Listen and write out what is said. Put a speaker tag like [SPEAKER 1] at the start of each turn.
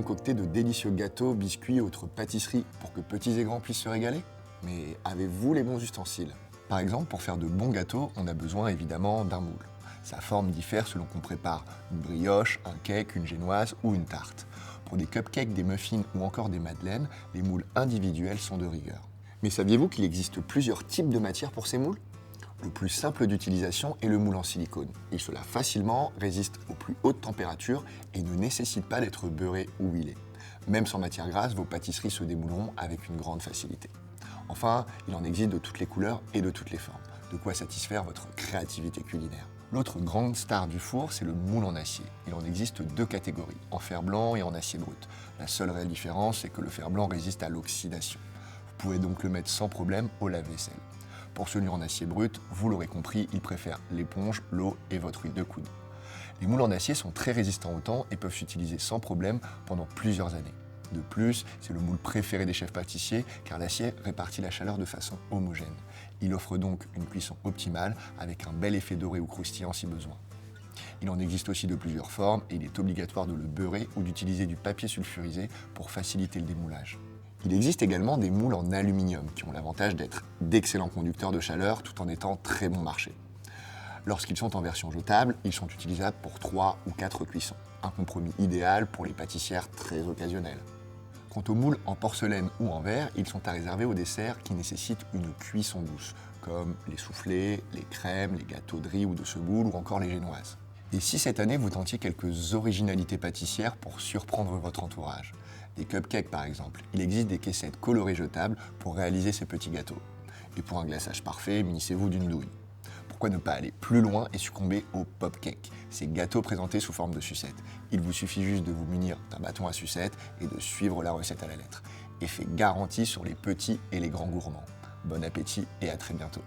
[SPEAKER 1] concocter de délicieux gâteaux, biscuits et autres pâtisseries pour que petits et grands puissent se régaler? Mais avez-vous les bons ustensiles? Par exemple, pour faire de bons gâteaux, on a besoin évidemment d'un moule. Sa forme diffère selon qu'on prépare une brioche, un cake, une génoise ou une tarte. Pour des cupcakes, des muffins ou encore des madeleines, les moules individuels sont de rigueur. Mais saviez-vous qu'il existe plusieurs types de matières pour ces moules? Le plus simple d'utilisation est le moule en silicone. Il se lave facilement, résiste aux plus hautes températures et ne nécessite pas d'être beurré ou huilé. Même sans matière grasse, vos pâtisseries se démouleront avec une grande facilité. Enfin, il en existe de toutes les couleurs et de toutes les formes, de quoi satisfaire votre créativité culinaire. L'autre grande star du four, c'est le moule en acier. Il en existe deux catégories, en fer blanc et en acier brut. La seule réelle différence, c'est que le fer blanc résiste à l'oxydation. Vous pouvez donc le mettre sans problème au lave-vaisselle. Pour celui en acier brut, vous l'aurez compris, il préfère l'éponge, l'eau et votre huile de coude. Les moules en acier sont très résistants au temps et peuvent s'utiliser sans problème pendant plusieurs années. De plus, c'est le moule préféré des chefs pâtissiers car l'acier répartit la chaleur de façon homogène. Il offre donc une cuisson optimale avec un bel effet doré ou croustillant si besoin. Il en existe aussi de plusieurs formes et il est obligatoire de le beurrer ou d'utiliser du papier sulfurisé pour faciliter le démoulage. Il existe également des moules en aluminium qui ont l'avantage d'être d'excellents conducteurs de chaleur tout en étant très bon marché. Lorsqu'ils sont en version jetable, ils sont utilisables pour 3 ou 4 cuissons. Un compromis idéal pour les pâtissières très occasionnelles. Quant aux moules en porcelaine ou en verre, ils sont à réserver aux desserts qui nécessitent une cuisson douce, comme les soufflés, les crèmes, les gâteaux de riz ou de semoule ou encore les génoises. Et si cette année vous tentiez quelques originalités pâtissières pour surprendre votre entourage? Des cupcakes par exemple, il existe des caissettes colorées jetables pour réaliser ces petits gâteaux. Et pour un glaçage parfait, munissez-vous d'une douille. Pourquoi ne pas aller plus loin et succomber aux pop-cakes, ces gâteaux présentés sous forme de sucette? Il vous suffit juste de vous munir d'un bâton à sucette et de suivre la recette à la lettre. Effet garanti sur les petits et les grands gourmands. Bon appétit et à très bientôt.